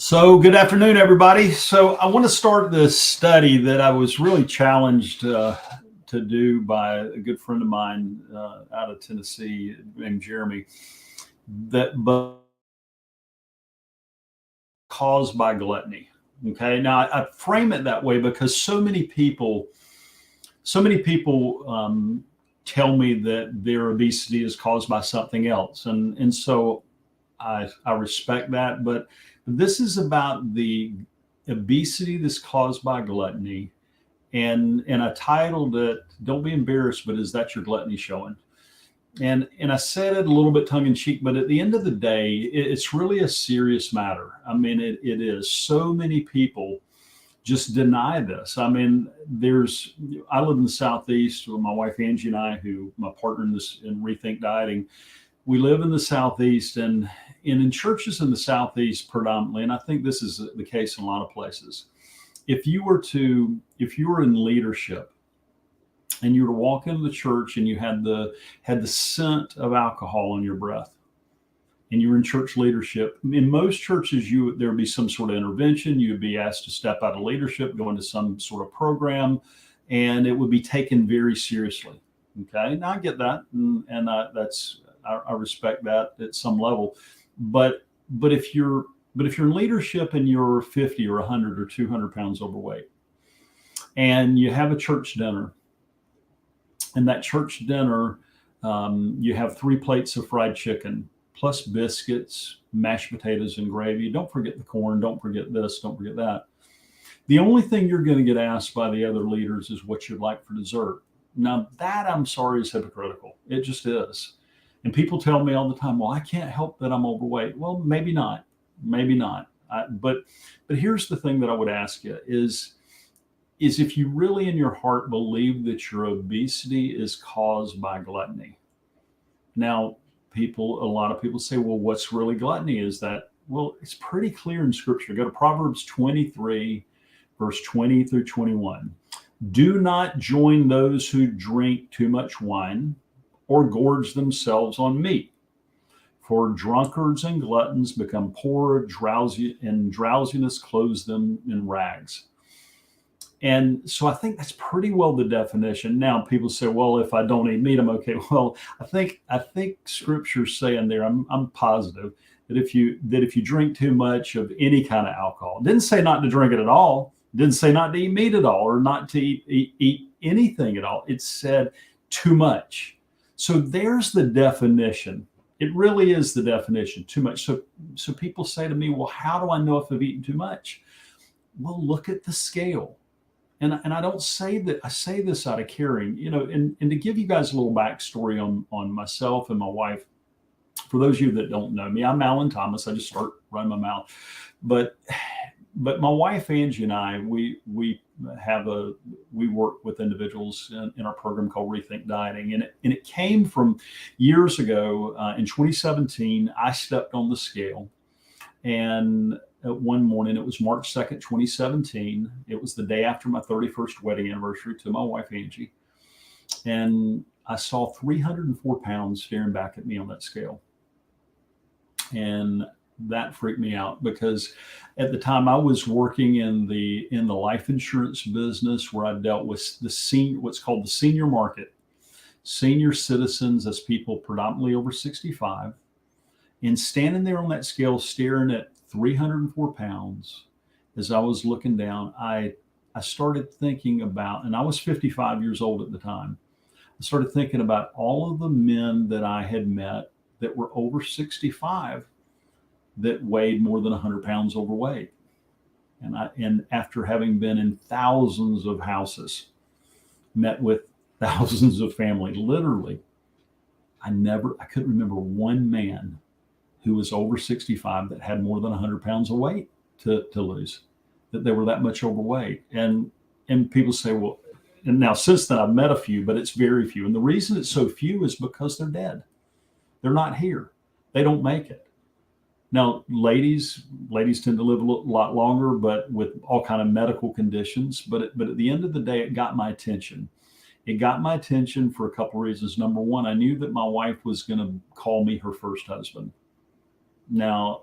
So, good afternoon, everybody. So, I want to start this study that I was really challenged to do by a good friend of mine out of Tennessee named Jeremy. But caused by gluttony. Okay. Now, I frame it that way because so many people tell me that their obesity is caused by something else, and so I respect that, but this is about the obesity that's caused by gluttony, and I titled it "Don't Be Embarrassed, but Is That Your Gluttony Showing?" And I said it a little bit tongue in cheek, but at the end of the day, it's really a serious matter. I mean, it is. So many people just deny this. I mean, I live in the Southeast with my wife Angie and I, who my partner in Rethink Dieting. We live in the Southeast, and in churches in the Southeast predominantly, and I think this is the case in a lot of places. If you were in leadership and you were to walk into the church and you had the scent of alcohol on your breath, and you were in church leadership, in most churches there would be some sort of intervention. You'd be asked to step out of leadership, go into some sort of program, and it would be taken very seriously. Okay, now I get that, and I respect that at some level, but if you're in leadership and you're 50 or 100 or 200 pounds overweight, and you have a church dinner, and that church dinner, you have 3 plates of fried chicken plus biscuits, mashed potatoes, and gravy. Don't forget the corn. Don't forget this. Don't forget that. The only thing you're going to get asked by the other leaders is what you'd like for dessert. Now that, I'm sorry, is hypocritical. It just is. And people tell me all the time, well, I can't help that I'm overweight. Well, maybe not. But here's the thing that I would ask you is if you really in your heart believe that your obesity is caused by gluttony. Now, a lot of people say, well, what's really gluttony? Is that, well, it's pretty clear in Scripture. Go to Proverbs 23, verse 20 through 21. Do not join those who drink too much wine or gorge themselves on meat. For drunkards and gluttons become poor, and drowsiness clothes them in rags. And so I think that's pretty well the definition. Now people say, well, if I don't eat meat, I'm okay. Well, I think Scripture's saying there, I'm positive that if you drink too much of any kind of alcohol, it didn't say not to drink it at all. It didn't say not to eat meat at all, or not to eat anything at all. It said too much. So there's the definition. It really is the definition, too much. So people say to me, well, how do I know if I've eaten too much? Well, look at the scale. And I don't say that, I say this out of caring, and to give you guys a little backstory on myself and my wife. For those of you that don't know me, I'm Alan Thomas. I just start running my mouth. But my wife Angie and I, we work with individuals in our program called Rethink Dieting, and it came from years ago. In 2017, I stepped on the scale, and one morning, it was March 2nd, 2017. It was the day after my 31st wedding anniversary to my wife Angie, and I saw 304 pounds staring back at me on that scale, and that freaked me out because at the time I was working in the life insurance business, where I dealt with what's called the senior market, senior citizens, as people predominantly over 65, and standing there on that scale staring at 304 pounds. As I was looking down, I started thinking about, and I was 55 years old at the time, I started thinking about all of the men that I had met that were over 65 that weighed more than 100 pounds overweight. And after having been in thousands of houses, met with thousands of family, literally, I couldn't remember one man who was over 65 that had more than 100 pounds of weight to lose, that they were that much overweight. And people say, well, and now since then I've met a few, but it's very few. And the reason it's so few is because they're dead. They're not here. They don't make it. Now, ladies tend to live a lot longer, but with all kind of medical conditions. But at the end of the day, it got my attention. It got my attention for a couple of reasons. Number one, I knew that my wife was going to call me her first husband. Now,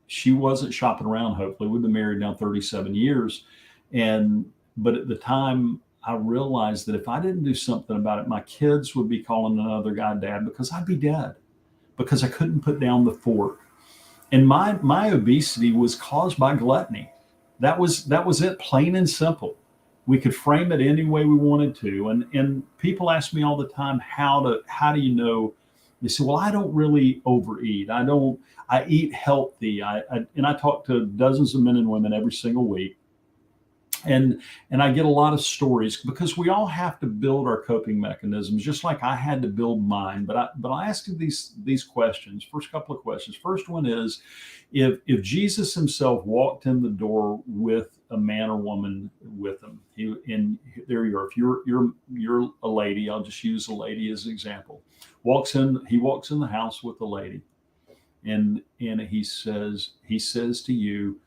she wasn't shopping around. Hopefully, we've been married now 37 years, but at the time, I realized that if I didn't do something about it, my kids would be calling another guy dad because I'd be dead because I couldn't put down the fork. And my obesity was caused by gluttony. That was it, plain and simple. We could frame it any way we wanted to. And people ask me all the time, how do you know? They say, well, I don't really overeat. I eat healthy. And I talk to dozens of men and women every single week. And I get a lot of stories because we all have to build our coping mechanisms, just like I had to build mine. But I ask you these questions. First couple of questions. First one is, if Jesus himself walked in the door with a man or woman with him, there you are. If you're a lady, I'll just use a lady as an example. He walks in the house with a lady, and he says to you,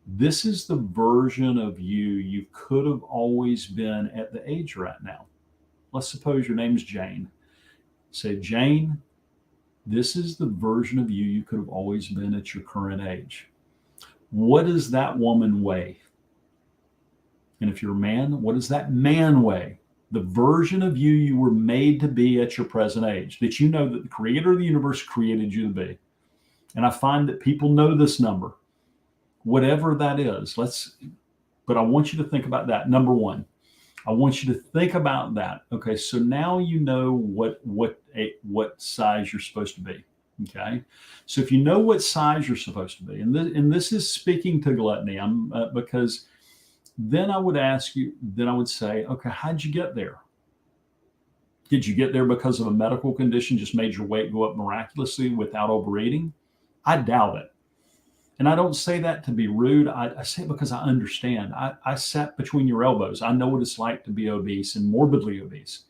this is the version of you could have always been at the age you're at now. Let's suppose your name is Jane. Say, Jane, this is the version of you could have always been at your current age. What does that woman weigh? And if you're a man, what does that man weigh? The version of you were made to be at your present age, that you know that the creator of the universe created you to be. And I find that people know this number. Whatever that is, but I want you to think about that. Number one, I want you to think about that. Okay, so now you know what size you're supposed to be. Okay, so if you know what size you're supposed to be, and this is speaking to gluttony, because then I would ask you, then I would say, okay, how'd you get there? Did you get there because of a medical condition just made your weight go up miraculously without overeating? I doubt it. And I don't say that to be rude. I say it because I understand. I sat between your elbows. I know what it's like to be obese and morbidly obese.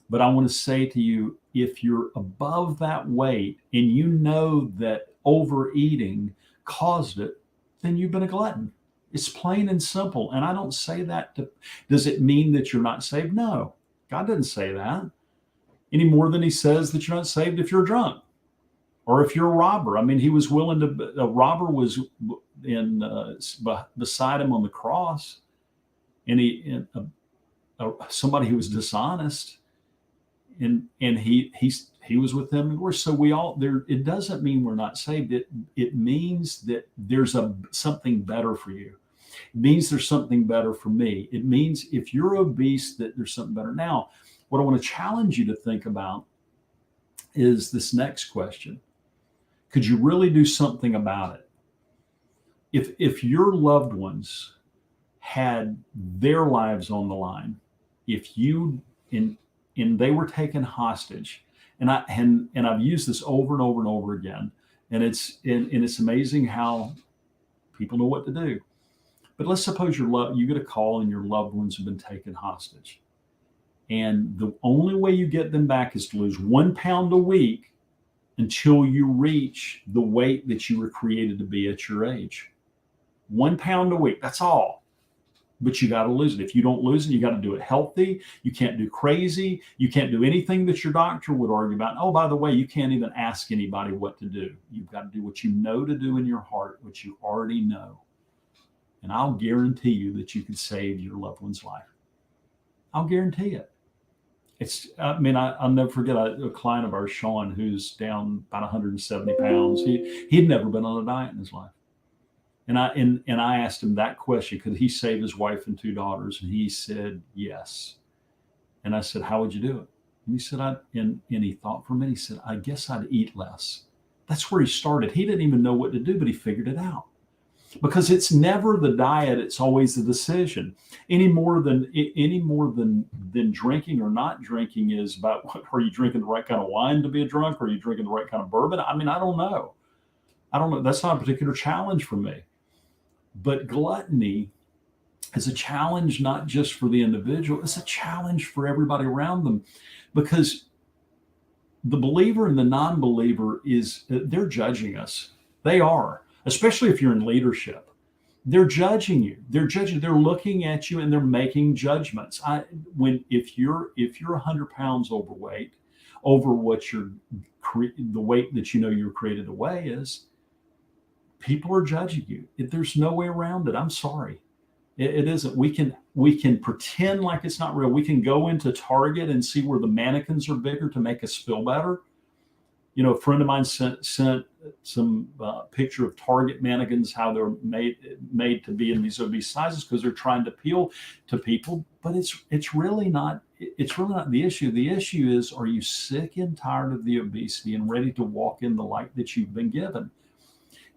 But I want to say to you, if you're above that weight and you know that overeating caused it, then you've been a glutton. It's plain and simple. And I don't say that does it mean that you're not saved? No, God didn't say that any more than he says that you're not saved if you're drunk. Or if you're a robber. I mean, he was willing to, a robber was beside him on the cross, and somebody who was dishonest, and he was with them. So we all there. It doesn't mean we're not saved. It means that there's something better for you. It means there's something better for me. It means if you're obese, that there's something better. Now, what I want to challenge you to think about is this next question. Could you really do something about it? If your loved ones had their lives on the line, if you and they were taken hostage, and I've used this over and over and over again, and it's amazing how people know what to do. But let's suppose you get a call and your loved ones have been taken hostage, and the only way you get them back is to lose 1 pound a week until you reach the weight that you were created to be at your age. 1 pound a week, that's all. But you got to lose it. If you don't lose it, you got to do it healthy. You can't do crazy. You can't do anything that your doctor would argue about. Oh, by the way, you can't even ask anybody what to do. You've got to do what you know to do in your heart, what you already know. And I'll guarantee you that you can save your loved one's life. I'll guarantee it. I'll never forget a client of ours, Sean, who's down about 170 pounds. He'd never been on a diet in his life. And I asked him that question, could he save his wife and 2 daughters? And he said, yes. And I said, how would you do it? And he said, and he thought for a minute, he said, I guess I'd eat less. That's where he started. He didn't even know what to do, but he figured it out. Because it's never the diet, it's always the decision. Any more than drinking or not drinking is about, are you drinking the right kind of wine to be a drunk? Or are you drinking the right kind of bourbon? I mean, I don't know. That's not a particular challenge for me. But gluttony is a challenge not just for the individual, it's a challenge for everybody around them. Because the believer and the non-believer they're judging us. They are. Especially if you're in leadership, they're judging you. They're looking at you and they're making judgments. If you're 100 pounds overweight, over what the weight that you know you're created to weigh is, people are judging you. There's no way around it. I'm sorry. It isn't. We can pretend like it's not real. We can go into Target and see where the mannequins are bigger to make us feel better. A friend of mine sent some picture of Target mannequins, how they're made to be in these obese sizes because they're trying to appeal to people. But it's really not. It's really not the issue. The issue is, are you sick and tired of the obesity and ready to walk in the light that you've been given?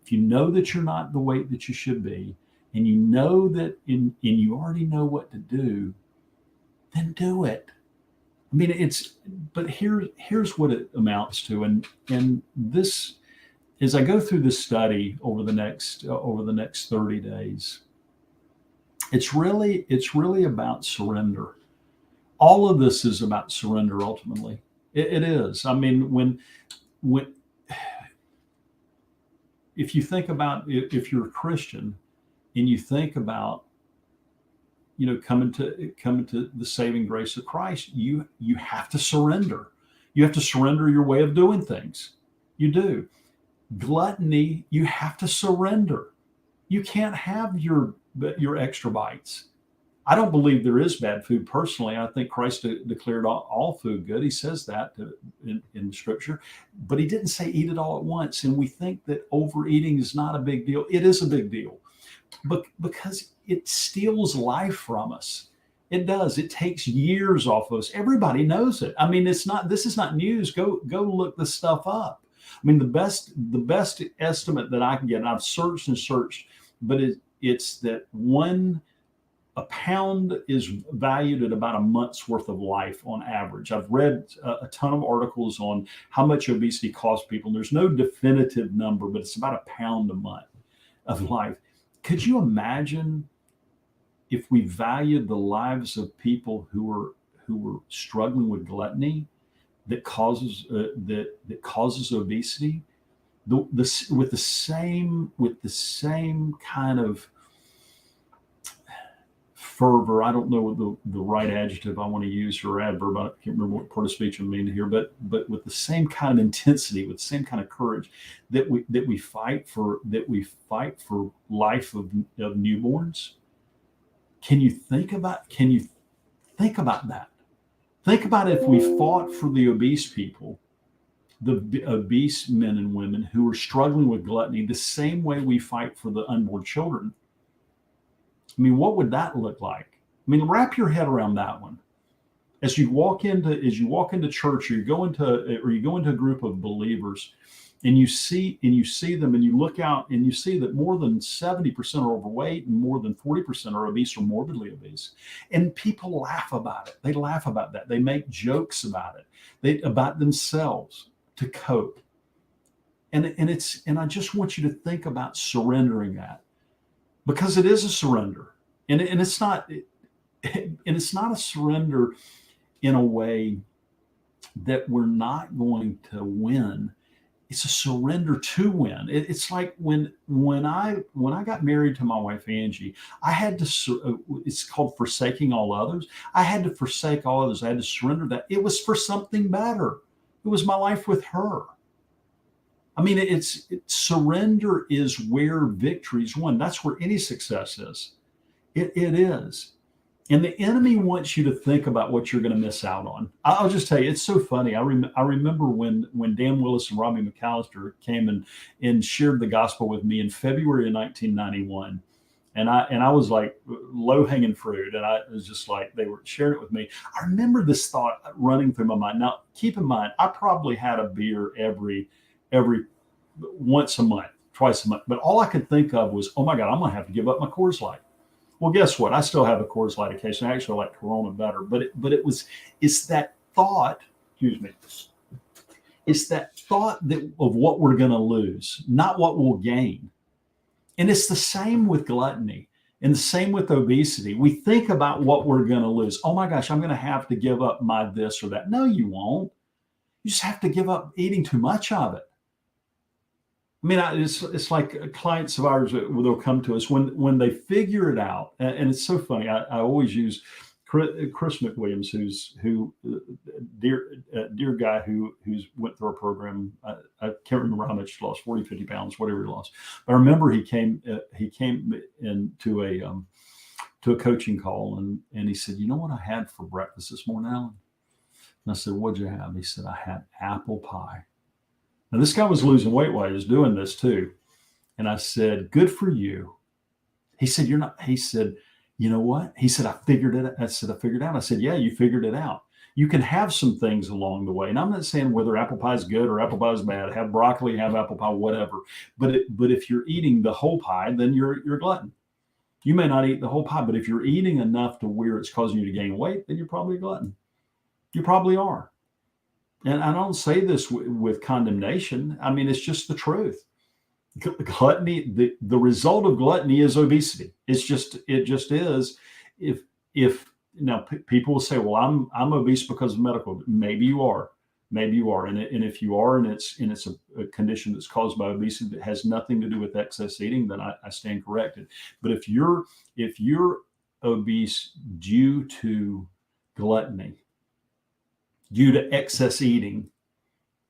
If you know that you're not the weight that you should be, and you know that, and you already know what to do, then do it. I mean, but here's what it amounts to, and this, as I go through this study over the next 30 days, it's really about surrender. All of this is about surrender. Ultimately, it is. I mean, when if you think about, if you're a Christian and you think about, coming to the saving grace of Christ, you have to surrender. You have to surrender your way of doing things. You do. Gluttony, you have to surrender. You can't have your extra bites. I don't believe there is bad food personally. I think Christ declared all food good. He says that in Scripture, but he didn't say eat it all at once. And we think that overeating is not a big deal. It is a big deal, but because it steals life from us. It does. It takes years off of us. Everybody knows it. I mean, this is not news. Go look this stuff up. I mean, the best estimate that I can get, and I've searched and searched, but it's that a pound is valued at about a month's worth of life on average. I've read a ton of articles on how much obesity costs people. And there's no definitive number, but it's about a pound a month of life. Could you imagine if we valued the lives of people who were struggling with gluttony that causes obesity, with the same kind of fervor? I don't know the right adjective I want to use, or adverb. I can't remember what part of speech I mean here, but with the same kind of intensity, with the same kind of courage that we fight for life of newborns. Can you think about that? Think about if we fought for the obese people, the obese men and women who are struggling with gluttony, the same way we fight for the unborn children. I mean, what would that look like? I mean, wrap your head around that one. As you walk into church, or you go into a group of believers, and you see them, and you look out and you see that more than 70% are overweight and more than 40% are obese or morbidly obese. And people laugh about it. They laugh about that. They make jokes about it, about themselves to cope. And I just want you to think about surrendering that, because it is a surrender. And it's not a surrender in a way that we're not going to win. It's a surrender to win. It's like when I got married to my wife Angie, I had to. It's called forsaking all others. I had to forsake all others. I had to surrender that. It was for something better. It was my life with her. I mean, surrender is where victory is won. That's where any success is. It is. And the enemy wants you to think about what you're going to miss out on. I'll just tell you, it's so funny. I remember when Dan Willis and Robbie McAllister came and shared the gospel with me in February of 1991. And I was like low hanging fruit. And I was just like, they were sharing it with me. I remember this thought running through my mind. Now, keep in mind, I probably had a beer every once a month, twice a month. But all I could think of was, oh my God, I'm going to have to give up my Coors Light. Well, guess what? I still have a Coors Light occasionally. I actually like Corona better, it's that thought, excuse me. It's that thought of what we're going to lose, not what we'll gain. And it's the same with gluttony and the same with obesity. We think about what we're going to lose. Oh my gosh, I'm going to have to give up my this or that. No, you won't. You just have to give up eating too much of it. I mean, it's like clients of ours, they'll come to us when they figure it out. And it's so funny. I always use Chris McWilliams, dear guy who's went through our program. I can't remember how much he lost, 40, 50 pounds, whatever he lost. But I remember he came into a coaching call, and he said, "You know what I had for breakfast this morning, Alan?" And I said, "What'd you have?" He said, "I had apple pie." Now this guy was losing weight while he was doing this too. And I said, "Good for you." He said, "You're not," he said, "You know what?" He said, "I figured it out." I said, "I figured it out." I said, "Yeah, you figured it out. You can have some things along the way." And I'm not saying whether apple pie is good or apple pie is bad. Have broccoli, have apple pie, whatever. But if you're eating the whole pie, then you're a glutton. You may not eat the whole pie, but if you're eating enough to where it's causing you to gain weight, then you're probably a glutton. You probably are. And I don't say this with condemnation. I mean, it's just the truth. Gluttony, the result of gluttony is obesity. It just is. If now people will say, "Well, I'm obese because of medical." Maybe you are, and if you are, and it's a condition that's caused by obesity that has nothing to do with excess eating, then I stand corrected. But if you're obese due to gluttony, due to excess eating,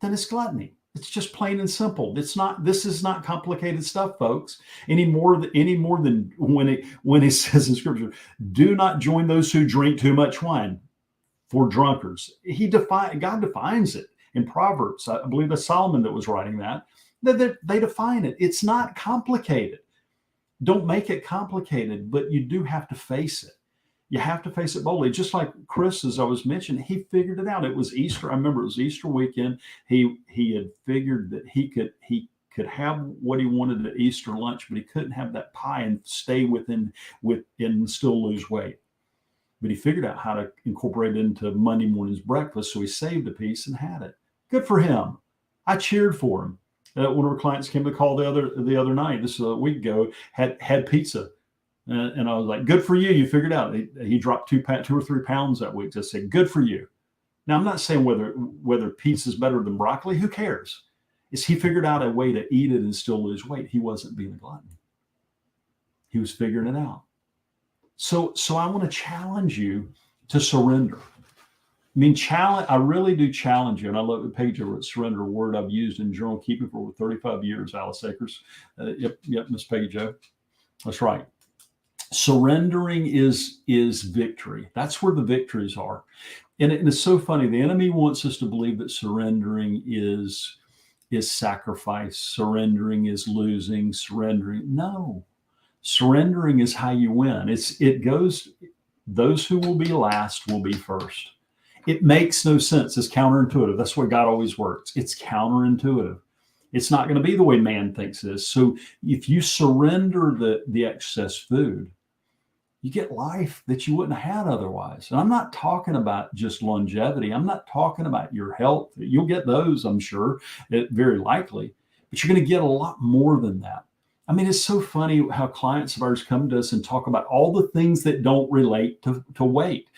then it's gluttony. It's just plain and simple. This is not complicated stuff, folks, any more than when it says in Scripture, "Do not join those who drink too much wine, for drunkards." God defines it in Proverbs. I believe that's Solomon that was writing that. They define it. It's not complicated. Don't make it complicated, but you do have to face it. You have to face it boldly. Just like Chris, as I was mentioning, he figured it out. It was Easter. I remember it was Easter weekend. He had figured that he could have what he wanted at Easter lunch, but he couldn't have that pie and stay within and still lose weight. But he figured out how to incorporate it into Monday morning's breakfast, so he saved a piece and had it. Good for him. I cheered for him. One of our clients came to call the other night. This was a week ago. Had pizza. And I was like, "Good for you. You figured out." He dropped 2 or 3 pounds that week. I said, "Good for you." Now, I'm not saying whether pizza is better than broccoli. Who cares? He figured out a way to eat it and still lose weight. He wasn't being a glutton. He was figuring it out. So I want to challenge you to surrender. I mean, I really do challenge you. And I love the page over at Surrender, a word I've used in journal keeping for over 35 years, Alice Akers. Yep, Miss Peggy Jo. That's right. Surrendering is victory. That's where the victories are. And it's so funny. The enemy wants us to believe that surrendering is sacrifice. Surrendering is losing. Surrendering. No. Surrendering is how you win. It goes, those who will be last will be first. It makes no sense. It's counterintuitive. That's why God always works. It's counterintuitive. It's not going to be the way man thinks it is. So if you surrender the excess food, you get life that you wouldn't have had otherwise. And I'm not talking about just longevity. I'm not talking about your health. You'll get those, I'm sure, very likely, but you're going to get a lot more than that. I mean, it's so funny how clients of ours come to us and talk about all the things that don't relate to weight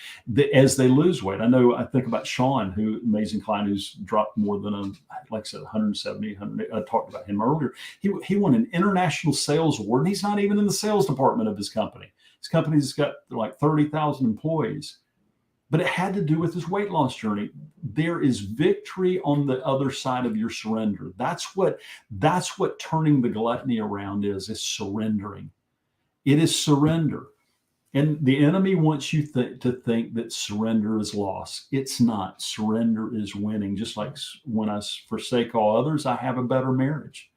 as they lose weight. I think about Sean, amazing client who's dropped more than, like I said, 170, 100. I talked about him earlier. He won an international sales award, and he's not even in the sales department of his company. His company's got like 30,000 employees. But it had to do with his weight loss journey. There is victory on the other side of your surrender. That's what turning the gluttony around is surrendering. It is surrender. And the enemy wants you to think that surrender is loss. It's not. Surrender is winning. Just like when I forsake all others, I have a better marriage.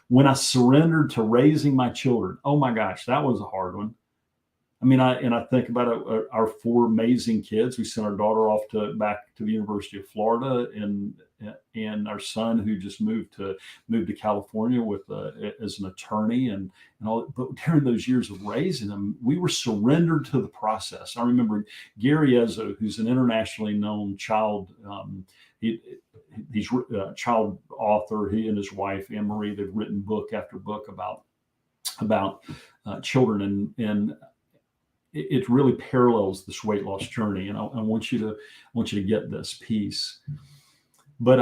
When I surrendered to raising my children, oh my gosh, that was a hard one. I mean, I think about our 4 amazing kids. We sent our daughter off back to the University of Florida, and our son who just moved to California as an attorney and all. But during those years of raising them, we were surrendered to the process. I remember Gary Ezzo, who's an internationally known child. He's a child author. He and his wife Anne Marie, they've written book after book about children and it really parallels this weight loss journey. And I want you to get this piece. But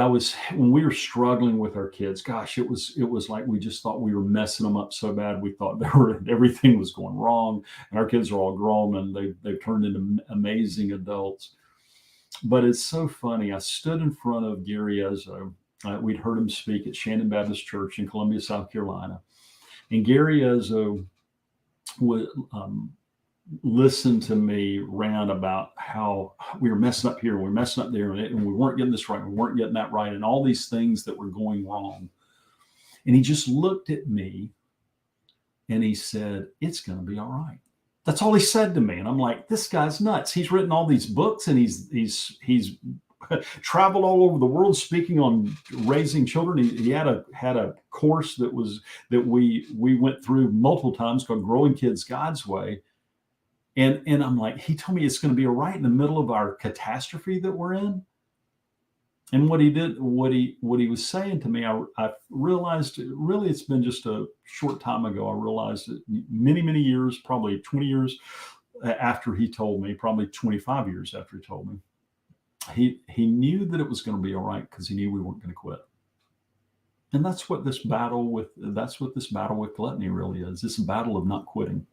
when we were struggling with our kids, gosh, it was like we just thought we were messing them up so bad. We thought everything was going wrong, and our kids are all grown and they've turned into amazing adults. But it's so funny. I stood in front of Gary Ezzo. We'd heard him speak at Shandon Baptist Church in Columbia, South Carolina, and Gary Ezzo would listen to me rant about how we were messing up here, and we were messing up there, and we weren't getting this right, we weren't getting that right, and all these things that were going wrong. And he just looked at me and he said, "It's going to be all right." That's all he said to me. And I'm like, this guy's nuts. He's written all these books, and he's traveled all over the world speaking on raising children. He had a course that we went through multiple times called Growing Kids God's Way. And I'm like, he told me it's going to be all right in the middle of our catastrophe that we're in. And what he was saying to me, I realized, really, it's been just a short time ago. I realized that many, many years, probably 20 years after he told me, probably 25 years after he told me, he knew that it was going to be all right because he knew we weren't going to quit. And that's what this battle with gluttony really is. It's a battle of not quitting.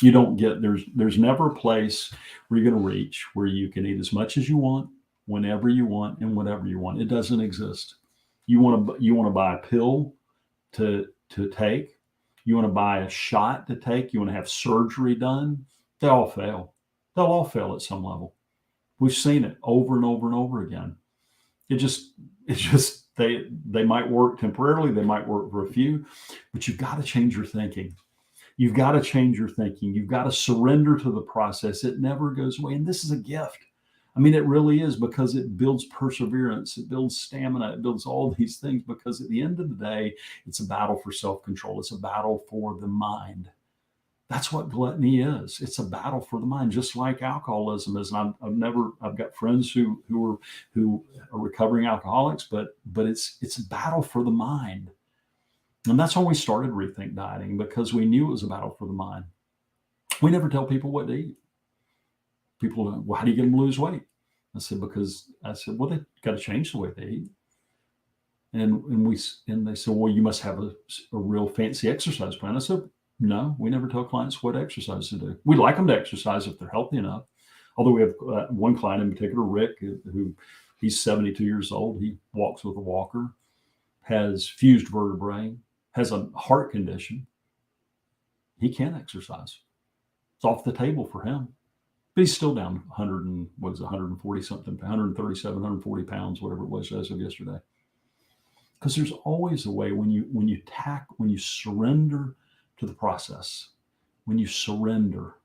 You don't get, there's never a place where you're going to reach where you can eat as much as you want, whenever you want, and whatever you want. It doesn't exist. You want to buy a pill to take. You want to buy a shot to take. You want to have surgery done. They all fail. They'll all fail at some level. We've seen it over and over and over again. It's just they might work temporarily. They might work for a few, but you've got to change your thinking. You've got to change your thinking. You've got to surrender to the process. It never goes away. And this is a gift. I mean, it really is, because it builds perseverance. It builds stamina. It builds all these things, because at the end of the day, it's a battle for self-control. It's a battle for the mind. That's what gluttony is. It's a battle for the mind, just like alcoholism is. And I've got friends who are recovering alcoholics, but it's a battle for the mind. And that's when we started Rethink Dieting, because we knew it was a battle for the mind. We never tell people what to eat. People go, "Well, how do you get them to lose weight?" I said, "Well, they got to change the way they eat." And they said, "Well, you must have a real fancy exercise plan." I said, "No, we never tell clients what exercise to do. We like them to exercise if they're healthy enough." Although we have one client in particular, Rick, who he's 72 years old. He walks with a walker, has fused vertebrae, has a heart condition. He can't exercise. It's off the table for him. But he's still down 140 something, 137, 140 pounds, whatever it was as of yesterday. Because there's always a way when you surrender to the process, when you surrender.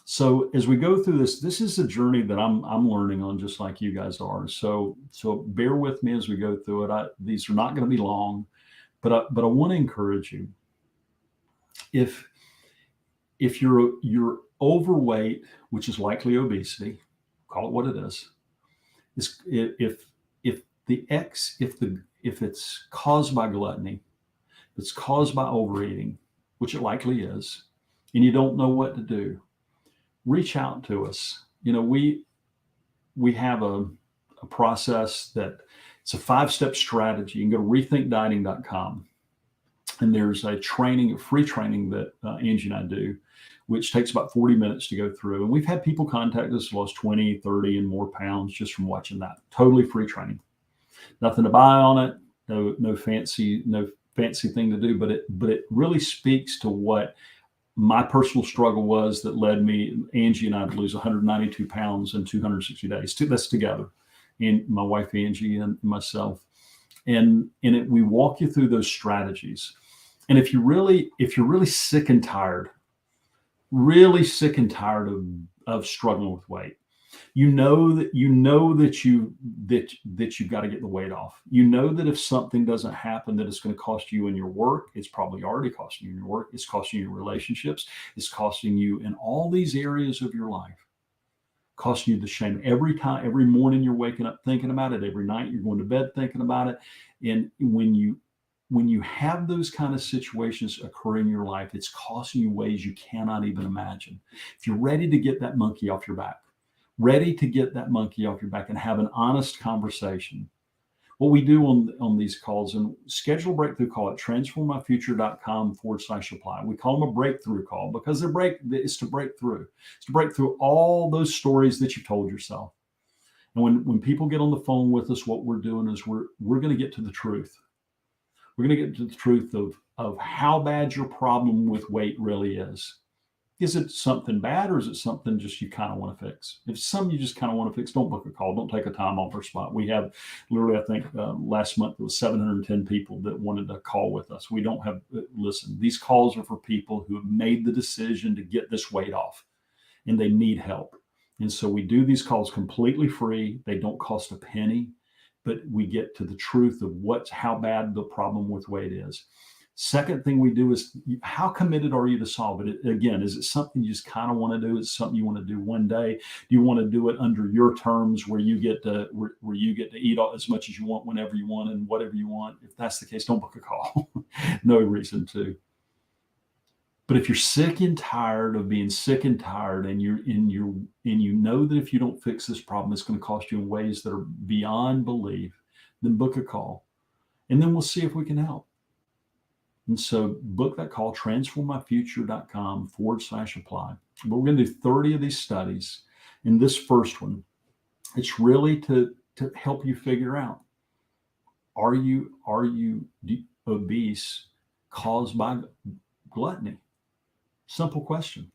So as we go through this is a journey that I'm learning on, just like you guys are. So bear with me as we go through it. These are not going to be long, but I want to encourage you. If you're overweight, which is likely obesity, call it what it is if it's caused by gluttony, if it's caused by overeating, which it likely is, and you don't know what to do, reach out to us. We have a process that it's a 5-step strategy. You can go to rethinkdieting.com, and there's a free training that Angie and I do, which takes about 40 minutes to go through. And we've had people contact us, lost 20, 30 and more pounds just from watching that. Totally free training. Nothing to buy on it. No fancy thing to do, but it really speaks to what my personal struggle was that led me, Angie and I, to lose 192 pounds in 260 days. That's together. And my wife, Angie, and myself. And we walk you through those strategies. And if you're really sick and tired, of struggling with weight, you know that you've got to get the weight off. You know that if something doesn't happen, that it's going to cost you in your work. It's probably already costing you in your work. It's costing you in your relationships. It's costing you in all these areas of your life. Costing you the shame every morning you're waking up thinking about it. Every night you're going to bed thinking about it. And when you have those kind of situations occur in your life, it's costing you ways you cannot even imagine. If you're ready to get that monkey off your back, and have an honest conversation, what we do on these calls, and schedule a breakthrough call at transformmyfuture.com/apply. We call them a breakthrough call because it's to break through. It's to break through all those stories that you've told yourself. And when people get on the phone with us, what we're doing is we're going to get to the truth. We're going to get to the truth of how bad your problem with weight really is. Is it something bad, or is it something just you kind of want to fix? If it's something you just kind of want to fix, don't book a call. Don't take a time off our spot. We have literally, I think last month it was 710 people that wanted to call with us. We don't have, listen, these calls are for people who have made the decision to get this weight off and they need help. And so we do these calls completely free. They don't cost a penny, but we get to the truth of how bad the problem with weight is. Second thing we do is, how committed are you to solve it? Again, is it something you just kind of want to do? Is it something you want to do one day? Do you want to do it under your terms where you get to eat as much as you want, whenever you want, and whatever you want? If that's the case, don't book a call. No reason to. But if you're sick and tired of being sick and tired, and you know that if you don't fix this problem, it's going to cost you in ways that are beyond belief, then book a call, and then we'll see if we can help. And so book that call, transformmyfuture.com/apply. But we're going to do 30 of these studies. In this first one, it's really to help you figure out, are you obese caused by gluttony? Simple question.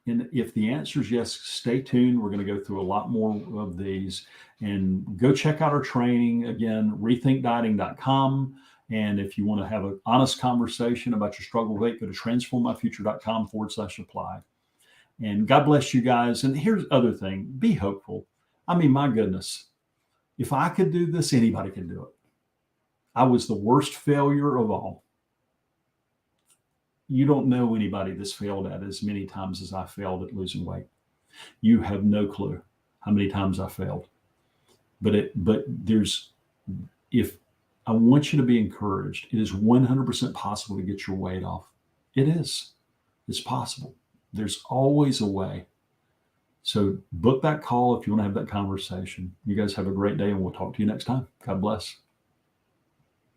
And if the answer is yes, stay tuned. We're going to go through a lot more of these, and go check out our training. Again, rethinkdieting.com. And if you want to have an honest conversation about your struggle with weight, go to transformmyfuture.com/apply. And God bless you guys. And here's the other thing, be hopeful. I mean, my goodness, if I could do this, anybody can do it. I was the worst failure of all. You don't know anybody that's failed at as many times as I failed at losing weight. You have no clue how many times I failed. I want you to be encouraged. It is 100% possible to get your weight off. It is. It's possible. There's always a way. So book that call if you want to have that conversation. You guys have a great day, and we'll talk to you next time. God bless.